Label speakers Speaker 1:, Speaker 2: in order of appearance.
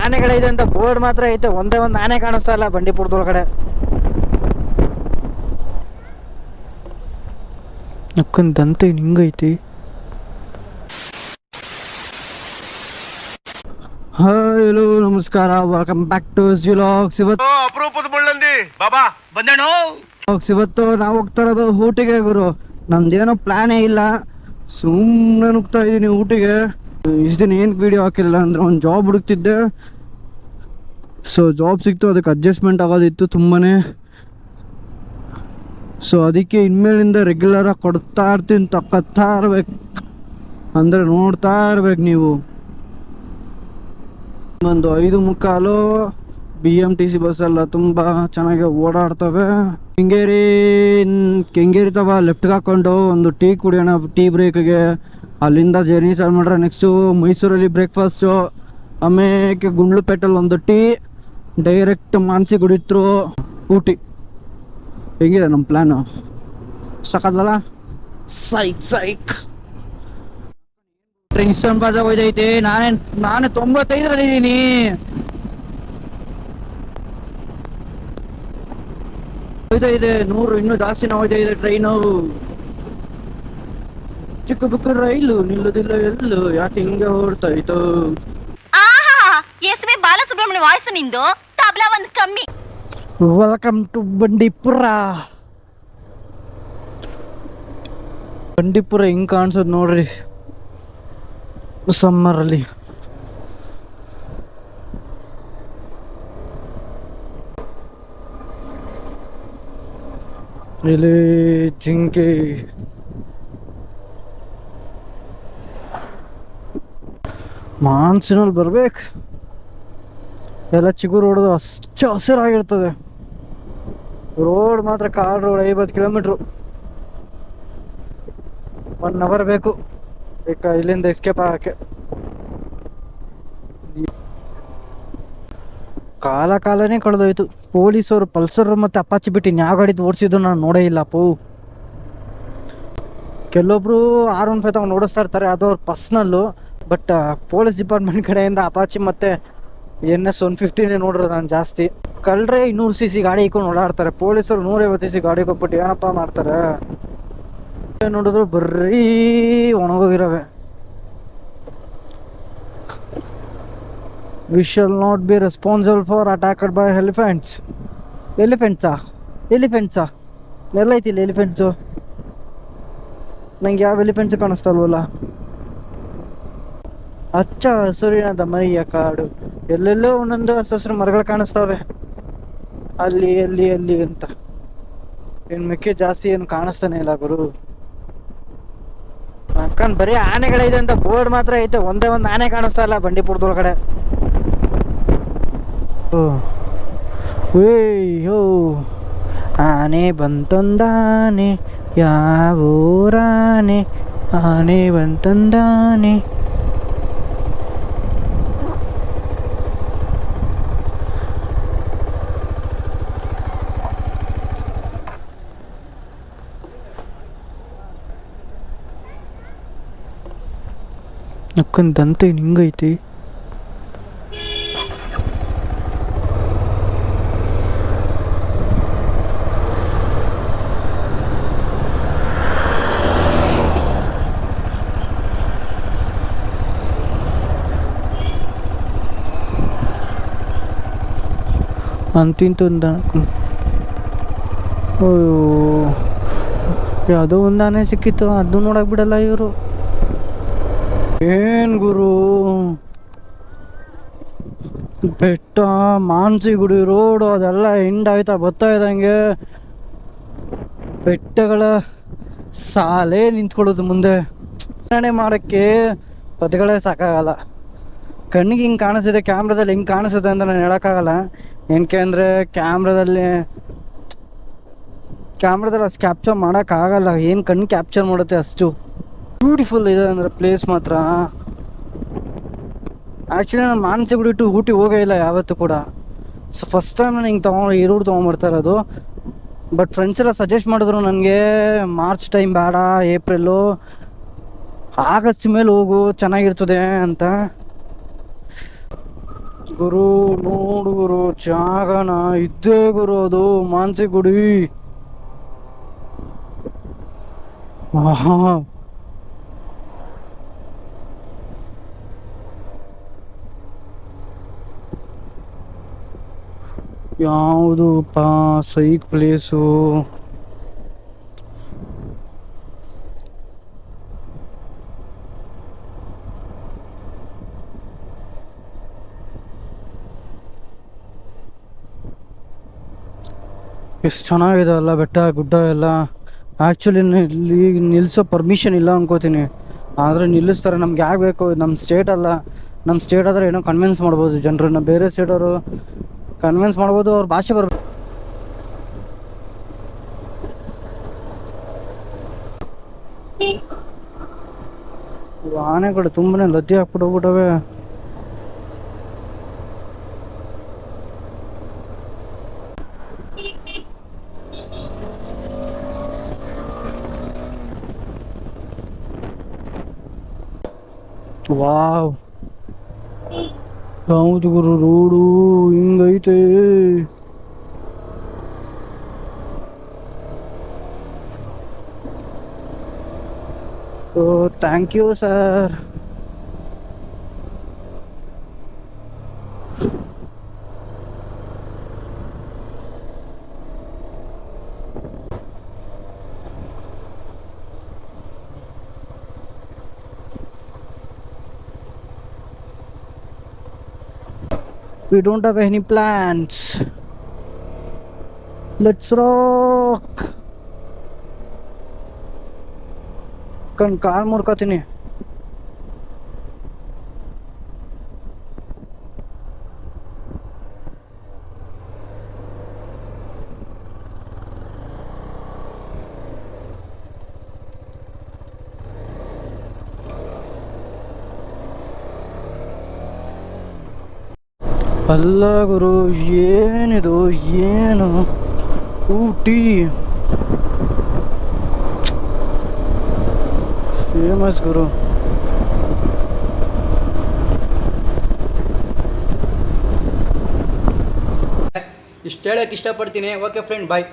Speaker 1: ಆನೆಗಳಿದೆ ಅಂತ ಬೋರ್ಡ್ ಮಾತ್ರ ಐತೆ, ಒಂದೇ ಒಂದು ಆನೆ ಕಾಣಿಸ್ತಾ ಇಲ್ಲ ಬಂಡೀಪುರದೊಳಗಡೆ. ಅಕ್ಕಂದಂತೆ ಹಿಂಗೈತಿ. ಹಲೋ ನಮಸ್ಕಾರ, ವೆಲ್ಕಮ್ ಬ್ಯಾಕ್ ಟು ಜಿಲಾಗ್ಸ್. ಇವತ್ತು
Speaker 2: ಅಪರೂಪದ ಮುಳ್ಳಂದಿ ಬಾಬಾ ಬಂದೇಣು.
Speaker 1: ಇವತ್ತು ನಾವು ಹೋಗ್ತಾ ಇರೋದು ಊಟಿಗೆ ಗುರು. ನಂದೇನೋ ಪ್ಲಾನೇ ಇಲ್ಲ, ಸುಮ್ಮನೆ ನುಗ್ತಾ ಇದ್ದೀನಿ ಊಟಿಗೆ. ಇಷ್ಟು ದಿನ ಏನು ವೀಡಿಯೋ ಹಾಕಿರಲಿಲ್ಲ ಅಂದರೆ ಒಂದು ಜಾಬ್ ಹುಡುಕ್ತಿದ್ದೆ. ಸೊ ಜಾಬ್ ಸಿಕ್ತು, ಅದಕ್ಕೆ ಅಡ್ಜಸ್ಟ್ಮೆಂಟ್ ಆಗೋದಿತ್ತು ತುಂಬಾ. ಸೊ ಅದಕ್ಕೆ ಇನ್ಮೇಲಿಂದ ರೆಗ್ಯುಲರಾಗಿ ಕೊಡ್ತಾ ಇರ್ತೀನಿ, ತಕ್ಕತ್ತಾ ಇರ್ಬೇಕು, ಅಂದರೆ ನೋಡ್ತಾ ಇರ್ಬೇಕು ನೀವು. ಒಂದು 5:45 BMTC ಬಸ್ಸೆಲ್ಲ ತುಂಬ ಚೆನ್ನಾಗಿ ಓಡಾಡ್ತವೆ. ಕೆಂಗೇರಿ ತವ ಲೆಫ್ಟ್ಗೆ ಹಾಕ್ಕೊಂಡು ಒಂದು ಟೀ ಕುಡಿಯೋಣ ಟೀ ಬ್ರೇಕ್ಗೆ. ಅಲ್ಲಿಂದ ಜರ್ನಿ ಸ್ಟಾರ್ಟ್ ಮಾಡ್ರೆ ನೆಕ್ಸ್ಟು ಮೈಸೂರಲ್ಲಿ ಬ್ರೇಕ್ಫಾಸ್ಟು, ಆಮೇಲೆ ಗುಂಡ್ಲುಪೇಟೆಲ್ಲಿ ಒಂದು ಟೀ, ಡೈರೆಕ್ಟ್ ಮಾನ್ಸಿ ಕುಡಿತ್ರು ಊಟಿ. ಹೆಂಗಿದೆ ನಮ್ಮ ಪ್ಲ್ಯಾನು? ಸಖತ್ತಲ್ಲ? ಸೈಕ್ ಇಷ್ಟೊಂದು ಬಾಜ ಹೋಯ್ತೈತೆ. ನಾನೇ 95ರಲ್ಲಿ ಇದ್ದೀನಿ. ಹೋಯ್ತಾಯಿದೆ 100, ಇನ್ನೂ ಜಾಸ್ತಿನ ಹೋಯ್ತಾಯಿದೆ ಟ್ರೈನು. ಚಿಕ್ಕ ಬುಕ್ಕ ರೈಲು ನಿಲ್ಲುದಿಲ್ಲ ಎಲ್ಲೂ, ಯಾಕೆ ಹಿಂಗೆ ಹೊರಡ್ತಾಯಿತ್ತು?
Speaker 3: ಎಸ್ ಬಿ ಬಾಲಸುಬ್ರಹ್ಮಣ್ಯ ವಾಯ್ಸ್ ನಿಂದು, ತಬಲಾ ಒಂದು ಕಮ್ಮಿ.
Speaker 1: Welcome to Bandipur. ಬಂಡೀಪುರ ಹಿಂಗೆ ಕಾಣಿಸೋದು ನೋಡ್ರಿ ಸಮ್ಮರಲ್ಲಿ. ಇಲ್ಲಿ ಜಿಂಕೆ, ಮಾನ್ಸಿನಲ್ಲಿ ಬರ್ಬೇಕು. ಎಲ್ಲ ಚಿಗುರು ಹೊಡೆದು ಹಚ್ಚ ಹಸಿರಾಗಿರ್ತದೆ. ರೋಡ್ ಮಾತ್ರ ಕಾರ್ ರೋಡ್ 50 ಕಿಲೋಮೀಟ್ರು, 1 ಅವರ್ ಬೇಕು ಇಲ್ಲಿಂದ ಎಸ್ಕೇಪ್ ಆಗಕ್ಕೆ. ಕಾಲನೇ ಕಳೆದೋಯ್ತು. ಪೊಲೀಸರು ಪಲ್ಸರ್ ಮತ್ತು ಅಪಾಚಿ ಬಿಟ್ಟು ಇನ್ಯಾವ ಗಾಡಿದು ಓಡಿಸಿದ್ದು ನಾನು ನೋಡೇ ಇಲ್ಲ ಪೋ. ಕೆಲವೊಬ್ರು R15 ತಗೊಂಡು ಓಡಿಸ್ತಾ ಇರ್ತಾರೆ, ಅದು ಅವ್ರ ಪರ್ಸ್ನಲ್ಲು. ಬಟ್ ಪೊಲೀಸ್ ಡಿಪಾರ್ಟ್ಮೆಂಟ್ ಕಡೆಯಿಂದ ಅಪಾಚಿ ಮತ್ತು NS 150 ನೋಡಿರೋದು ನಾನು ಜಾಸ್ತಿ. ಕಳ್ಳರೆ 200cc ಗಾಡಿ ಇಕ್ಕೊಂಡು ಓಡಾಡ್ತಾರೆ, ಪೊಲೀಸರು 150cc ಗಾಡಿ ಕೊಟ್ಬಿಟ್ಟು ಏನಪ್ಪ ಮಾಡ್ತಾರೆ? ನೋಡಿದ್ರು ಬರ್ರೀ ಒಣಗೋಗಿರವೆ. We shall not be responsible for attacked by elephants. ಎಲಿಫೆಂಟ್ಸಾ ಎಲ್ಲೈತಿಲ್ಲ ಎಲಿಫೆಂಟ್ಸು? ನಂಗೆ ಯಾವ ಎಲಿಫೆಂಟ್ಸು ಕಾಣಿಸ್ತಲ್ವಲ್ಲ. ಹಚ್ಚ ಹಸುರಿನ ಮರಿಯ ಕಾಡು, ಎಲ್ಲೆಲ್ಲೋ ಒಂದೊಂದು ಹಸಿರು ಮರಗಳು ಕಾಣಿಸ್ತವೆ, ಅಲ್ಲಿ ಅಲ್ಲಿ ಅಲ್ಲಿ ಅಂತ. ಇನ್ನು ಮಿಕ್ಕಿ ಜಾಸ್ತಿ ಏನು ಕಾಣಿಸ್ತಾನೆ ಇಲ್ಲ ಗುರು. ಅಕ್ಕನ್ ಬರೀ ಆನೆಗಳಿದೆ ಅಂತ ಬೋರ್ಡ್ ಮಾತ್ರ ಐತೆ, ಒಂದೇ ಒಂದು ಆನೆ ಕಾಣಿಸ್ತಾ ಇಲ್ಲ ಬಂಡೀಪುರದೊಳಗಡೆ. ಓಯ್ಯೋ ಆನೆ ಬಂತೊಂದಾನೆ, ಯಾವೂರಾನೆ ಆನೆ ಬಂತೊಂದಾನೆ. ಅಕ್ಕಂದಂತೆ ಹಿಂಗೈತಿ. ಅಂತಿಂತೊಂದ ಯಾವುದೋ ಒಂದು ಆನೆ ಸಿಕ್ಕಿತ್ತು, ಅದು ನೋಡಕ್ ಬಿಡಲ್ಲ ಇವರು. ಏನ್ ಗುರು, ಬೆಟ್ಟ ಮಾನ್ಸಿಗುಡಿ ರೋಡು ಅದೆಲ್ಲ ಹಿಂಡಾಯ್ತಾ ಬರ್ತಾ ಇದ್ದಂಗೆ ಬೆಟ್ಟಗಳ ಸಾಲೇ ನಿಂತ್ಕೊಳ್ಳೋದು ಮುಂದೆ. ಮಾಡೋಕ್ಕೆ ಪದಗಳೇ ಸಾಕಾಗಲ್ಲ. ಕಣ್ಣಿಗೆ ಹಿಂಗೆ ಕಾಣಿಸಿದೆ, ಕ್ಯಾಮ್ರಾದಲ್ಲಿ ಹಿಂಗೆ ಕಾಣಿಸುತ್ತೆ ಅಂತ ನಾನು ಹೇಳೋಕ್ಕಾಗಲ್ಲ. ಏನಕ್ಕೆ ಅಂದರೆ ಕ್ಯಾಮ್ರಾದಲ್ಲಿ ಅಷ್ಟು ಕ್ಯಾಪ್ಚರ್ ಮಾಡೋಕ್ಕಾಗಲ್ಲ. ಏನು ಕಣ್ಣು ಕ್ಯಾಪ್ಚರ್ ಮಾಡುತ್ತೆ ಅಷ್ಟು ಬ್ಯೂಟಿಫುಲ್ ಇದೆ ಅಂದರೆ ಪ್ಲೇಸ್ ಮಾತ್ರ. ಆ್ಯಕ್ಚುಲಿ ನಾನು ಮಾನಸಿಗುಡಿ ಟು ಊಟಿ ಹೋಗೇ ಇಲ್ಲ ಯಾವತ್ತೂ ಕೂಡ. ಸೊ ಫಸ್ಟ್ ಟೈಮ್ ನಾನು ಹಿಂಗೆ ಈ ರೂಟ್ ತೊಗೊಂಬರ್ತಾ ಇರೋದು. ಬಟ್ ಫ್ರೆಂಡ್ಸ್ ಎಲ್ಲ ಸಜೆಸ್ಟ್ ಮಾಡಿದ್ರು ನನಗೆ, ಮಾರ್ಚ್ ಟೈಮ್ ಬೇಡ, ಏಪ್ರಿಲು ಆಗಸ್ಟ್ ಮೇಲೆ ಹೋಗು ಚೆನ್ನಾಗಿರ್ತದೆ ಅಂತ. ಗುರು ನೋಡು ಗುರು ಜಾಗನ ಇದ್ದೇ ಗುರು, ಅದು ಮಾನ್ಸಿ ಗುಡಿ. ಆಹಾ, ಯಾವುದು ಸೈಕ್ ಪ್ಲೇಸು. ಎಷ್ಟು ಚೆನ್ನಾಗಿದೆ ಅಲ್ಲ ಬೆಟ್ಟ ಗುಡ್ಡ ಎಲ್ಲ. ಆ್ಯಕ್ಚುಲಿ ಇಲ್ಲಿ ನಿಲ್ಲಿಸೋ ಪರ್ಮಿಷನ್ ಇಲ್ಲ ಅನ್ಕೋತೀನಿ, ಆದರೆ ನಿಲ್ಲಿಸ್ತಾರೆ. ನಮ್ಗೆ ಯಾಕೆ ಬೇಕು, ನಮ್ಮ ಸ್ಟೇಟ್ ಅಲ್ಲ. ನಮ್ಮ ಸ್ಟೇಟ್ ಆದರೆ ಏನೋ ಕನ್ವಿನ್ಸ್ ಮಾಡ್ಬೋದು ಜನರನ್ನ, ಬೇರೆ ಸ್ಟೇಟವರು ಕನ್ವಿನ್ಸ್ ಮಾಡ್ಬೋದು, ಅವ್ರ ಭಾಷೆ ಬರಬೇಕು. ಆನೆಗಳು ತುಂಬನೇ ಲದ್ದಿ ಹಾಕ್ಬಿಟ್ಟು ಹೋಗ್ಬಿಟ್ಟವೆ. ವಾವ್, ಹೌದು ಗುರು, ರೋಡು ಹಿಂಗೈತೆ. Thank you sir. We don't have any plans. Let's rock. Car ಮುರ್ಕೋತೀನಿ. ಅಲ್ಲ ಗುರು, ಏನಿದು, ಏನು ಊಟಿ ಫೇಮಸ್ ಗುರು.
Speaker 4: ಇಷ್ಟು ಹೇಳೋಕ್ಕೆ ಇಷ್ಟಪಡ್ತೀನಿ. ಓಕೆ ಫ್ರೆಂಡ್, ಬಾಯ್.